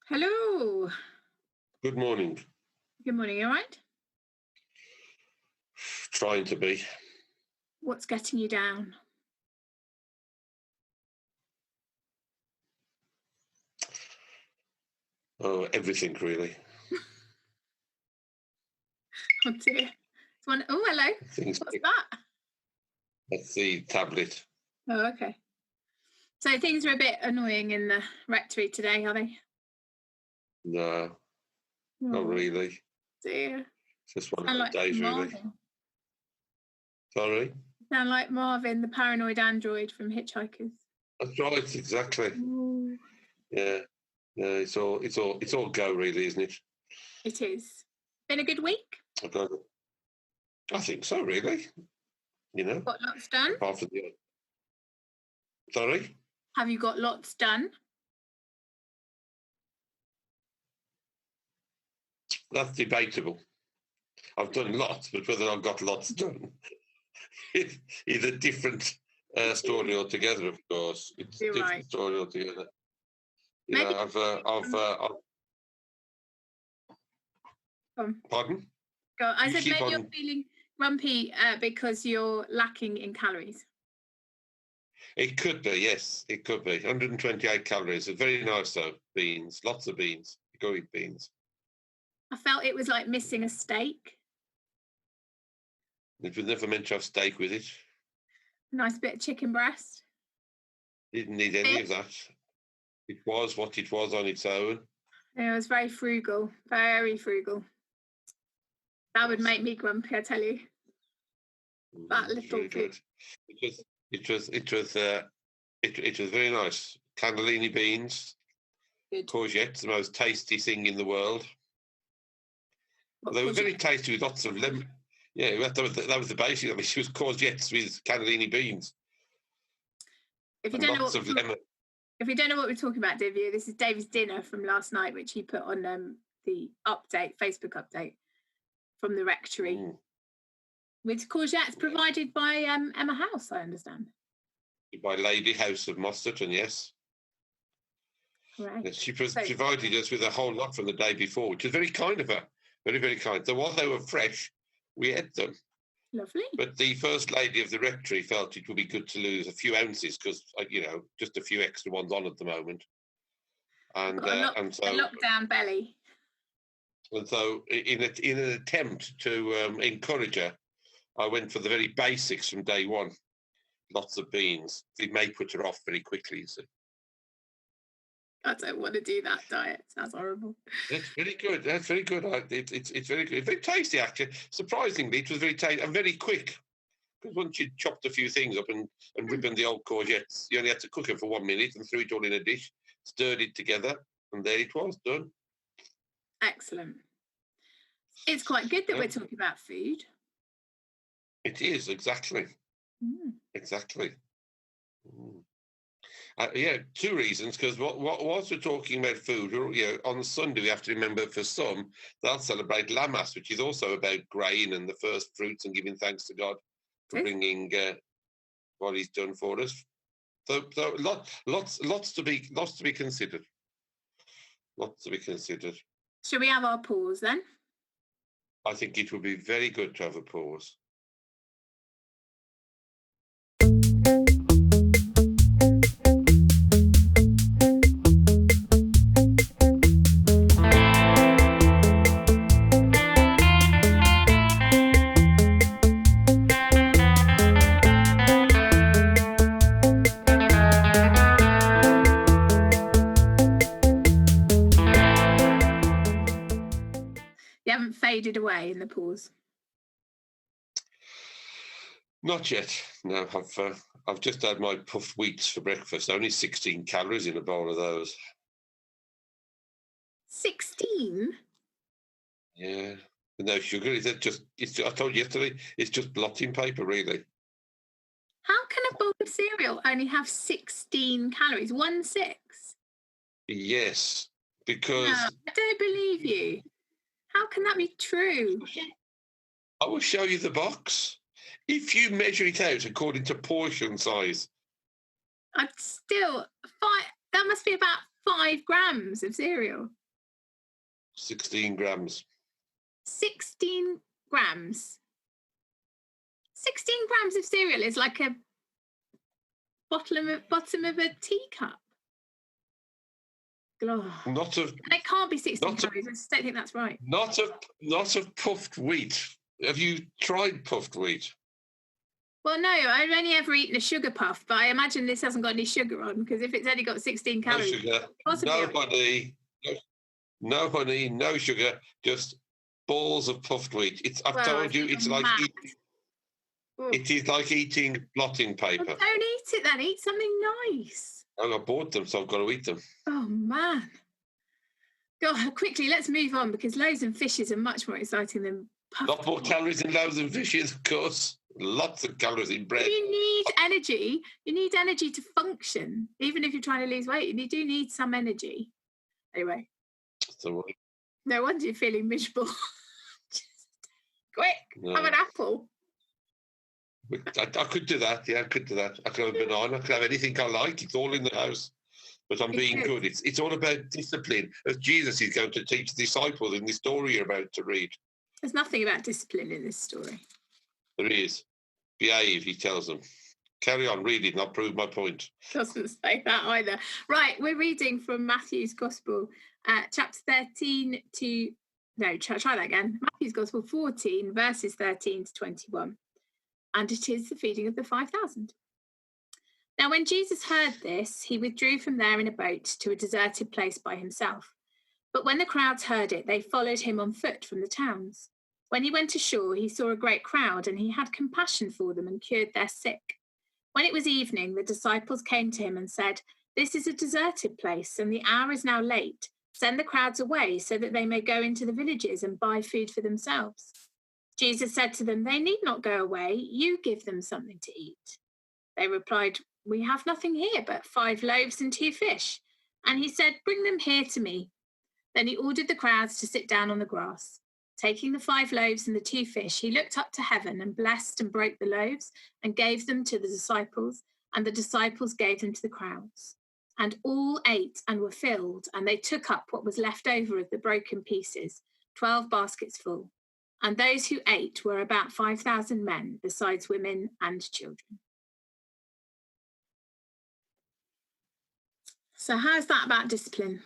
Hello. Good morning. Good morning, you all right? Trying to be. What's getting you down? Oh, everything really. Oh dear. Oh, hello. Things. What's that? That's the tablet. Oh, okay. So things are a bit annoying in the rectory today, are they? No, not really. Dear. It's just one of those days, really. Sorry? Sound like Marvin, the paranoid android from Hitchhikers. That's right, exactly. Ooh. Yeah. Yeah, it's all go, really, isn't it? It is. Been a good week? I think so, really. You know. Got lots done? Apart from the... Sorry? Have you got lots done? That's debatable. I've done lots, but whether I've got lots done is a different story altogether, of course. It's a different story altogether. You know, Pardon? Go. I said maybe you're feeling grumpy because you're lacking in calories. It could be, yes. It could be. 128 calories. Very nice, though. Beans. Lots of beans. You go eat beans. I felt it was like missing a steak. It was never meant to have steak with it. Nice bit of chicken breast. Didn't need any of that. It was what it was on its own. It was very frugal. Very frugal. That would make me grumpy, I tell you. That little food. It was very nice. Cannellini beans. Good. Courgettes, the most tasty thing in the world. They were very tasty with lots of lemon. Yeah, that was the basic. I mean, she was courgettes with cannellini beans. If you don't know what we're talking about, Divya, this is David's dinner from last night, which he put on the Facebook update from the rectory, with courgettes provided by Emma House, I understand. By Lady House of Mosserton, yes. Right. She provided us with a whole lot from the day before, which was very kind of her. Very, very kind. So while they were fresh, we ate them. Lovely. But the First Lady of the Rectory felt it would be good to lose a few ounces because, just a few extra ones on at the moment. And so a lockdown belly. And so in an attempt to encourage her, I went for the very basics from day one. Lots of beans. It may put her off very quickly, you see. I don't want to do that diet. Sounds horrible. That's very good. That's very good. It's very good. Very tasty, actually. Surprisingly, it was very tasty and very quick. Because once you chopped a few things up and ribboned the old courgettes, you only had to cook it for 1 minute and threw it all in a dish, stirred it together, and there it was, done. Excellent. It's quite good that we're talking about food. It is, exactly. Exactly. Two reasons, because whilst we're talking about food, on Sunday we have to remember for some, they'll celebrate Lammas, which is also about grain and the first fruits and giving thanks to God for bringing what He's done for us. So lots to be considered. Lots to be considered. Shall we have our pause then? I think it would be very good to have a pause. Faded away in the pause? Not yet. No, I've just had my puffed wheats for breakfast. Only 16 calories in a bowl of those. 16? Yeah. No sugar. I told you yesterday, it's just blotting paper, really. How can a bowl of cereal only have 16 calories? 16? Yes, because... No, I don't believe you. How can that be true? I will show you the box. If you measure it out according to portion size. I'd still... that must be about 5 grams of cereal. 16 grams. 16 grams. 16 grams of cereal is like a bottom of a teacup. Oh. Not of. And it can't be 16 calories. I just don't think that's right. Not of puffed wheat. Have you tried puffed wheat? Well, no, I've only ever eaten a sugar puff, but I imagine this hasn't got any sugar on, because if it's only got 16 calories... No sugar, no honey, no honey, no sugar, just balls of puffed wheat. I've told you, it's like it is like eating blotting paper. Well, don't eat it then, eat something nice. I bought them, so I've got to eat them. Oh, man. God, quickly, let's move on, because loaves and fishes are much more exciting than puffed. Lot more calories in loaves and fishes, of course. Lots of calories in bread. You need energy. You need energy to function, even if you're trying to lose weight. You do need some energy. Anyway. So, no wonder you're feeling miserable. Quick, have an apple. I could do that. Yeah, I could do that. I could have a banana. I could have anything I like. It's all in the house. But I'm being good. It's all about discipline, as Jesus is going to teach the disciples in the story you're about to read. There's nothing about discipline in this story. There is. Behave, he tells them. Carry on reading, and I'll prove my point. Doesn't say that either. Right, we're reading from Matthew's Gospel, chapter 13 to... No, try that again. Matthew's Gospel 14, verses 13 to 21. And it is the feeding of the 5,000. Now, when Jesus heard this, he withdrew from there in a boat to a deserted place by himself. But when the crowds heard it, they followed him on foot from the towns. When he went ashore, he saw a great crowd, and he had compassion for them and cured their sick. When it was evening, the disciples came to him and said, "This is a deserted place, and the hour is now late. Send the crowds away so that they may go into the villages and buy food for themselves." Jesus said to them, "They need not go away. You give them something to eat." They replied, "We have nothing here but 5 loaves and 2 fish." And he said, "Bring them here to me." Then he ordered the crowds to sit down on the grass. Taking the 5 loaves and the 2 fish, he looked up to heaven and blessed and broke the loaves and gave them to the disciples, and the disciples gave them to the crowds. And all ate and were filled, and they took up what was left over of the broken pieces, 12 baskets full. And those who ate were about 5,000 men, besides women and children. So how's that about discipline?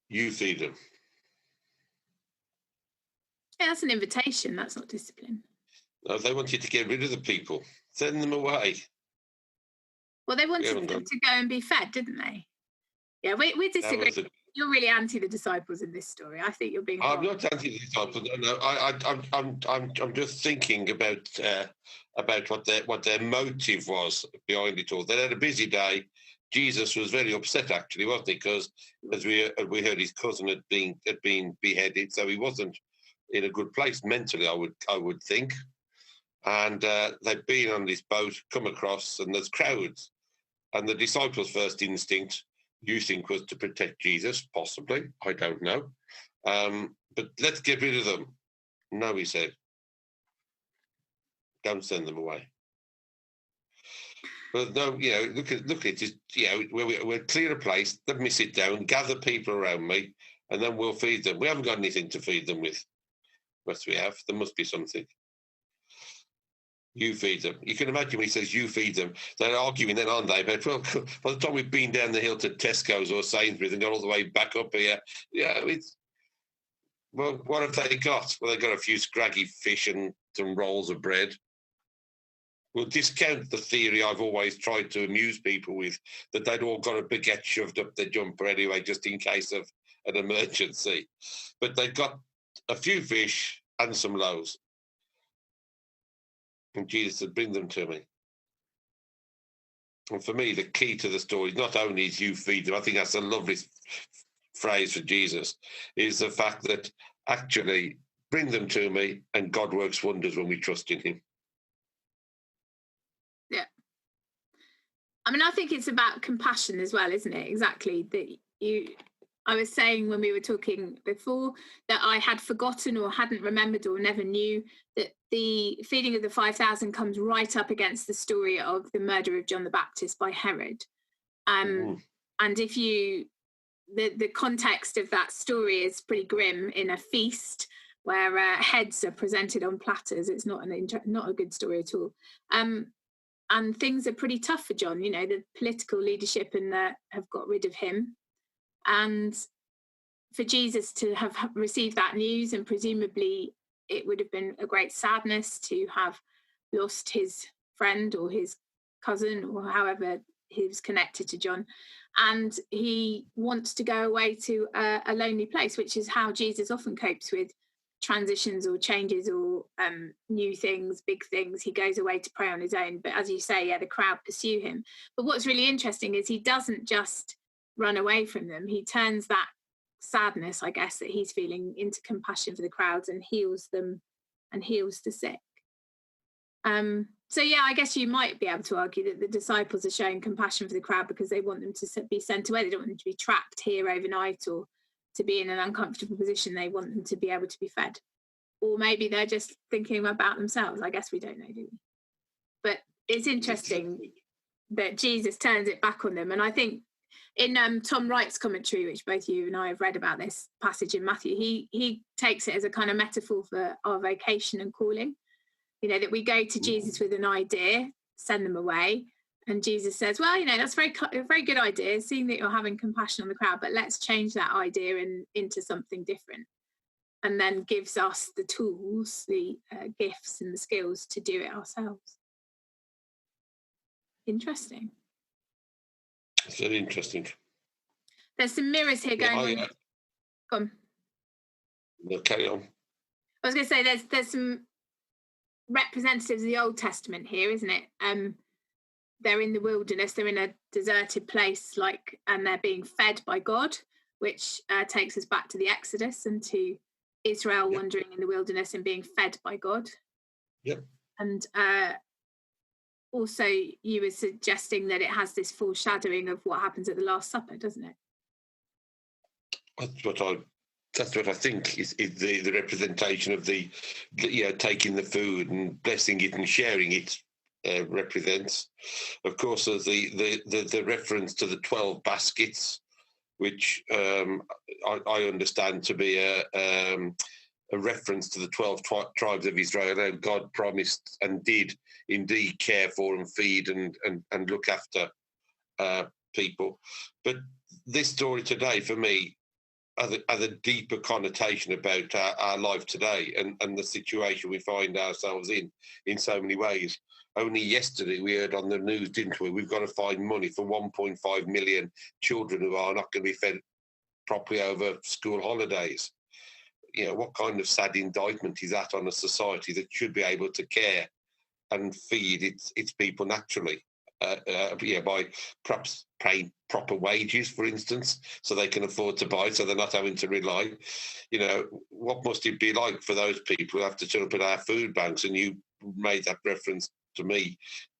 You feed them. Yeah, that's an invitation. That's not discipline. No, they want you to get rid of the people. Send them away. Well, they wanted them to go and be fed, didn't they? Yeah, we disagree. You're really anti the disciples in this story. I think you're being. I'm not anti the disciples. No, I'm just thinking about what their motive was behind it all. They had a busy day. Jesus was very upset, actually, wasn't he? Because as we heard, his cousin had been beheaded, so he wasn't in a good place mentally. I would think. And they'd been on this boat, come across, and there's crowds. And the disciples' first instinct, you think, was to protect Jesus, possibly. I don't know. But let's get rid of them. No, he said. Don't send them away. But no, look at it. We'll clear a place, let me sit down, gather people around me, and then we'll feed them. We haven't got anything to feed them with. Must we have? There must be something. You feed them. You can imagine when he says you feed them, they're arguing then, aren't they? But well, by the time we've been down the hill to Tesco's or Sainsbury's and got all the way back up here, well, what have they got? Well, they've got a few scraggy fish and some rolls of bread. We'll discount the theory I've always tried to amuse people with, that they'd all got a baguette shoved up their jumper anyway, just in case of an emergency. But they've got a few fish and some loaves. And Jesus said, bring them to me. And for me, the key to the story, not only is you feed them, I think that's a lovely phrase for Jesus, is the fact that actually bring them to me and God works wonders when we trust in him. Yeah. I mean, I think it's about compassion as well, isn't it? Exactly. That I was saying when we were talking before that I had forgotten or hadn't remembered or never knew that the feeding of the 5,000 comes right up against the story of the murder of John the Baptist by Herod. And if you, the context of that story is pretty grim in a feast where heads are presented on platters. It's not a good story at all. And things are pretty tough for John. You know, the political leadership have got rid of him. And for Jesus to have received that news, and presumably it would have been a great sadness to have lost his friend or his cousin or however he was connected to John. And he wants to go away to a lonely place, which is how Jesus often copes with transitions or changes or new things, big things. He goes away to pray on his own. But as you say, yeah, the crowd pursue him. But what's really interesting is he doesn't just run away from them. He turns that sadness, I guess, that he's feeling into compassion for the crowds and heals them and heals the sick. So yeah, I guess you might be able to argue that the disciples are showing compassion for the crowd because they want them to be sent away. They don't want them to be trapped here overnight or to be in an uncomfortable position. They want them to be able to be fed. Or maybe they're just thinking about themselves. I guess we don't know, do we? But it's interesting that Jesus turns it back on them. And I think in Tom Wright's commentary, which both you and I have read about this passage in Matthew, he takes it as a kind of metaphor for our vocation and calling. You know, that we go to Jesus with an idea, send them away, and Jesus says, well, you know, that's a very good idea, seeing that you're having compassion on the crowd, but let's change that idea into something different. And then gives us the tools, the gifts and the skills to do it ourselves. Interesting. It's very interesting. There's some mirrors here going on. Go on. No, carry on. I was going to say there's some representatives of the Old Testament here, isn't it? They're in the wilderness, they're in a deserted place, and they're being fed by God, which takes us back to the Exodus and to Israel wandering in the wilderness and being fed by God. Yep. And also you were suggesting that it has this foreshadowing of what happens at the Last Supper, doesn't it? That's what I think is the representation of the taking the food and blessing it and sharing it represents. Of course, there's the reference to the 12 baskets, which I understand to be a reference to the 12 tribes of Israel. How God promised and did indeed care for and feed and look after people. But this story today, for me, has a deeper connotation about our life today and the situation we find ourselves in so many ways. Only yesterday we heard on the news, didn't we? We've got to find money for 1.5 million children who are not going to be fed properly over school holidays. You know, what kind of sad indictment is that on a society that should be able to care and feed its people naturally? By perhaps paying proper wages, for instance, so they can afford to buy, so they're not having to rely. You know, what must it be like for those people who have to turn up at our food banks? And you made that reference to me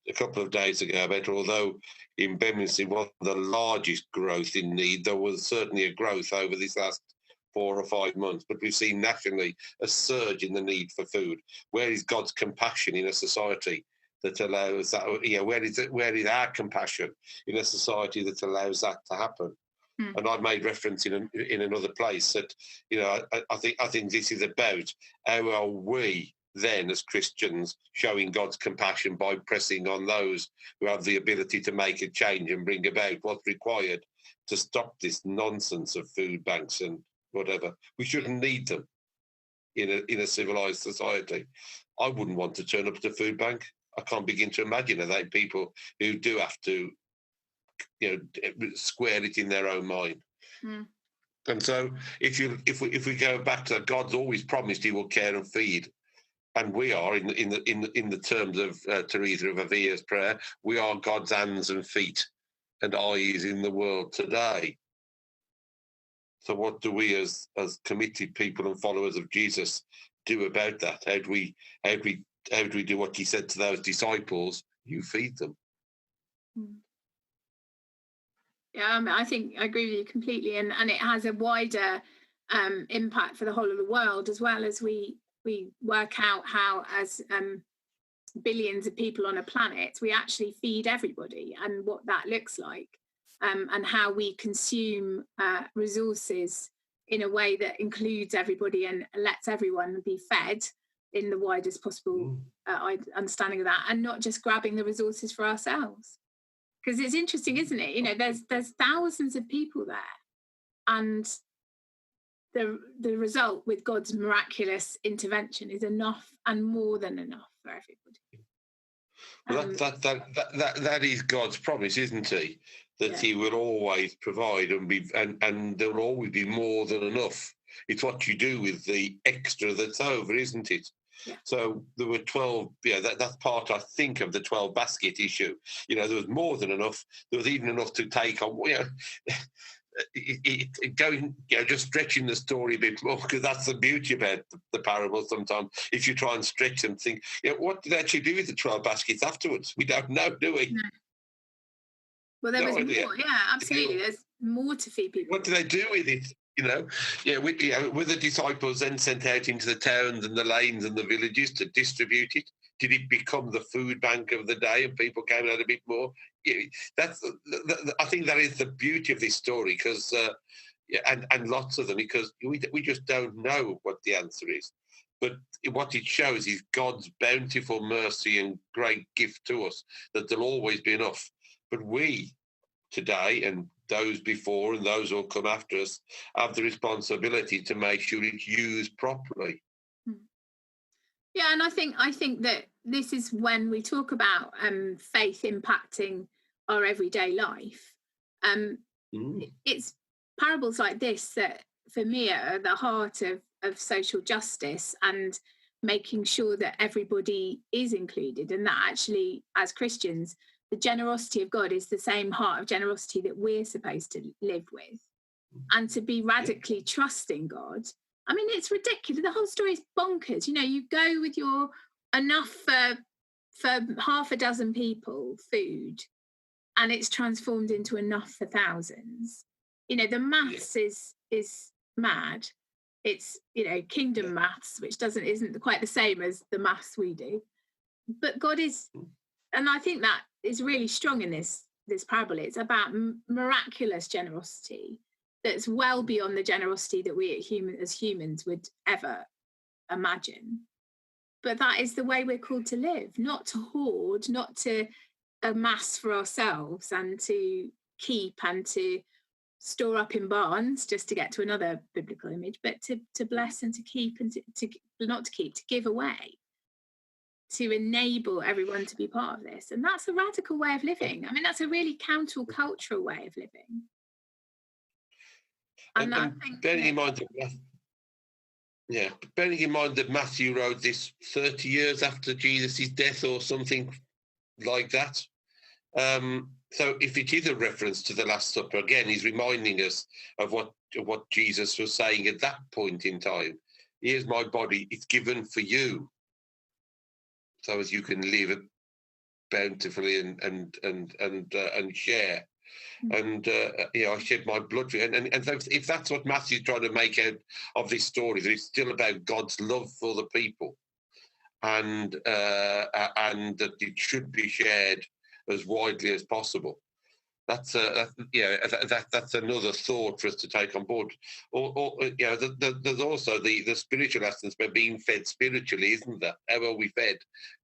a couple of days ago about, although in Beaminster was the largest growth in need, there was certainly a growth over this last 4 or 5 months, but we've seen nationally a surge in the need for food. Where is God's compassion in a society that allows that? You know, where is our compassion in a society that allows that to happen? And I made reference in another place that, you know, I think this is about how are we then as Christians showing God's compassion by pressing on those who have the ability to make a change and bring about what's required to stop this nonsense of food banks and whatever. We shouldn't need them in a civilized society. I wouldn't want to turn up to a food bank. I can't begin to imagine that people who do have to, you know, square it in their own mind. And so, if we go back to that, God's always promised He will care and feed, and we are in the terms of Teresa of Avia's prayer, we are God's hands and feet and eyes in the world today. So, what do we as committed people and followers of Jesus do about that? How do we do what He said to those disciples? You feed them. Yeah, I think I agree with you completely, and it has a wider impact for the whole of the world, as well as we work out how, as billions of people on a planet, we actually feed everybody, and what that looks like, and how we consume resources in a way that includes everybody and lets everyone be fed in the widest possible understanding of that, and not just grabbing the resources for ourselves. Because it's interesting, isn't it? You know, there's thousands of people there, and the result with God's miraculous intervention is enough and more than enough for everybody. Well, that is God's promise, isn't he? That he will always provide and there will always be more than enough. It's what you do with the extra that's over, isn't it? Yeah. So there were 12, that's part, I think, of the 12 basket issue. You know, there was more than enough. There was even enough to take on, just stretching the story a bit more, because that's the beauty about the parables sometimes. If you try and stretch them, think, what did they actually do with the 12 baskets afterwards? We don't know, do we? No. Well, there was more. Yeah, absolutely. There's more to feed people. What do they do with it? Were the disciples then sent out into the towns and the lanes and the villages to distribute it? Did it become the food bank of the day and people came out a bit more? I think that is the beauty of this story, because and lots of them, because we just don't know what the answer is. But what it shows is God's bountiful mercy and great gift to us, that there'll always be enough. But we today, and those before and those who will come after us, have the responsibility to make sure it's used properly. Yeah, and I think that this is when we talk about faith impacting our everyday life. It's parables like this that, for me, are the heart of social justice and making sure that everybody is included, and that actually, as Christians, the generosity of God is the same heart of generosity that we're supposed to live with, and to be radically trusting God. I mean, it's ridiculous. The whole story is bonkers. You go with your enough for half a dozen people food, and it's transformed into enough for thousands. The maths is mad. It's kingdom maths, which isn't quite the same as the maths we do. But God is, and I think that is really strong in this parable. It's about miraculous generosity that's well beyond the generosity that we as humans would ever imagine. But that is the way we're called to live, not to hoard, not to amass for ourselves and to keep and to store up in barns, just to get to another biblical image, but to bless and to keep, and to give away, to enable everyone to be part of this. And that's a radical way of living. I mean, that's a really countercultural way of living. And I think, bearing in mind that Matthew wrote this 30 years after Jesus' death or something like that. So if it is a reference to the Last Supper, again, he's reminding us of what Jesus was saying at that point in time. Here's my body, it's given for you, so as you can live bountifully and share. And I shed my blood for you. And so if that's what Matthew's trying to make out of this story, that it's still about God's love for the people, and that it should be shared as widely as possible. That's another thought for us to take on board. There's also the spiritual essence by being fed spiritually, isn't there? How are we fed?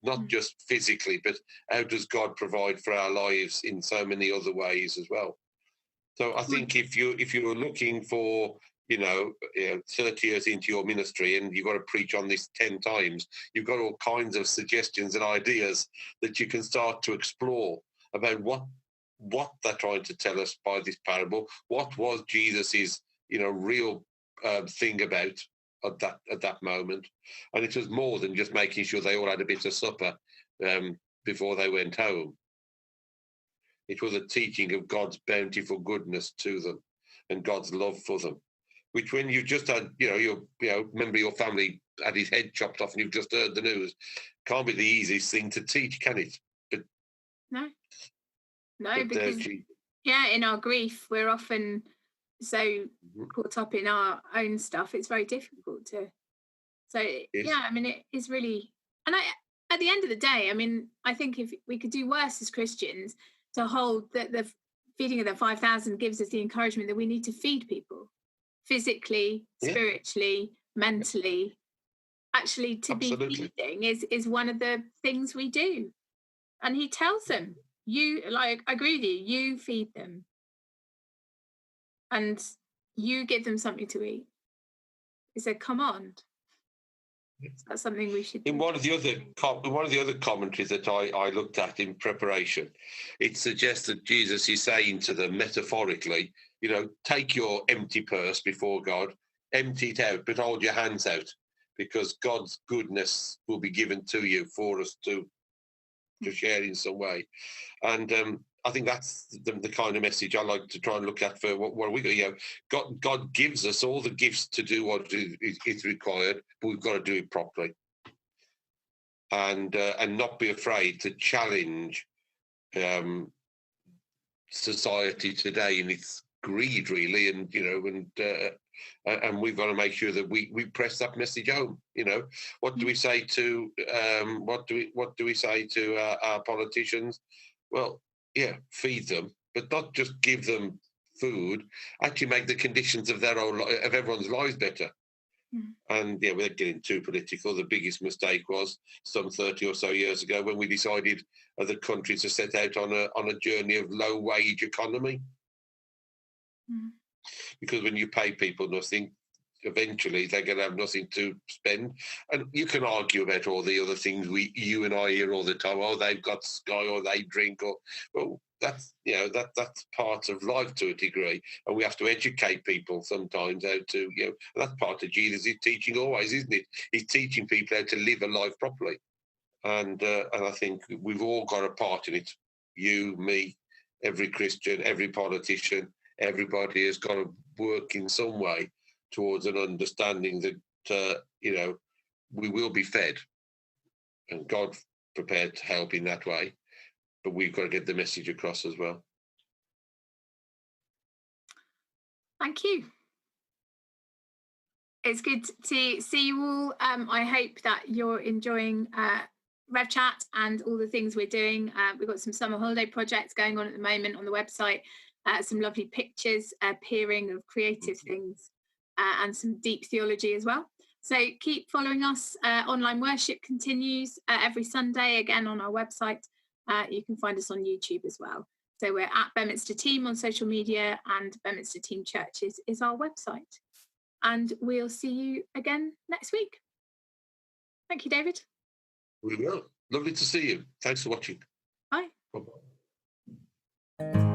Not just physically, but how does God provide for our lives in so many other ways as well? So I think if you're looking for 30 years into your ministry and you've got to preach on this 10 times, you've got all kinds of suggestions and ideas that you can start to explore about what they're trying to tell us by this parable. What was Jesus's real thing about at that moment? And it was more than just making sure they all had a bit of supper before they went home. It was a teaching of God's bountiful goodness to them and God's love for them, which, when you've just had your member of your family had his head chopped off and you've just heard the news, can't be the easiest thing to teach, can it? No, because in our grief, we're often so caught up in our own stuff. It's very difficult to. So I mean, it is really, and at the end of the day, I mean, I think if we could do worse as Christians, to hold that the feeding of the 5,000 gives us the encouragement that we need to feed people physically, spiritually, mentally. Actually, to be feeding is one of the things we do. And he tells them, I agree with you, you feed them. And you give them something to eat. It's a command. So that's something we should do. In one of the other commentaries that I looked at in preparation, it suggests that Jesus is saying to them metaphorically, take your empty purse before God, empty it out, but hold your hands out, because God's goodness will be given to you for us to share in some way. And I think that's the kind of message I like to try and look at for what we got. God gives us all the gifts to do what is required, but we've got to do it properly, and not be afraid to challenge society today in its greed, really, and we've got to make sure that we press that message home. What do we say to what do we say to our politicians? Well, feed them, but not just give them food. Actually, make the conditions of of everyone's lives better. And we're getting too political. The biggest mistake was some 30 or so years ago when we decided as a country to set out on a journey of low wage economy. Because when you pay people nothing, eventually they're going to have nothing to spend. And you can argue about all the other things you and I hear all the time. Oh, they've got Sky, or they drink, or that's that's part of life to a degree, and we have to educate people sometimes how to that's part of Jesus' teaching always, isn't it? He's teaching people how to live a life properly, and I think we've all got a part in it. You, me, every Christian, every politician, everybody has got to work in some way towards an understanding that we will be fed, and God prepared to help in that way, but we've got to get the message across as well. Thank you. It's good to see you all. I hope that you're enjoying Rev Chat and all the things we're doing. We've got some summer holiday projects going on at the moment on the website, some lovely pictures appearing of creative things, and some deep theology as well. So keep following us. Online worship continues every Sunday, again on our website. You can find us on YouTube as well. So we're at Beaminster Team on social media, and Beaminster Team Church is our website. And we'll see you again next week. Thank you, David. We will. Lovely to see you. Thanks for watching. Bye. Bye-bye.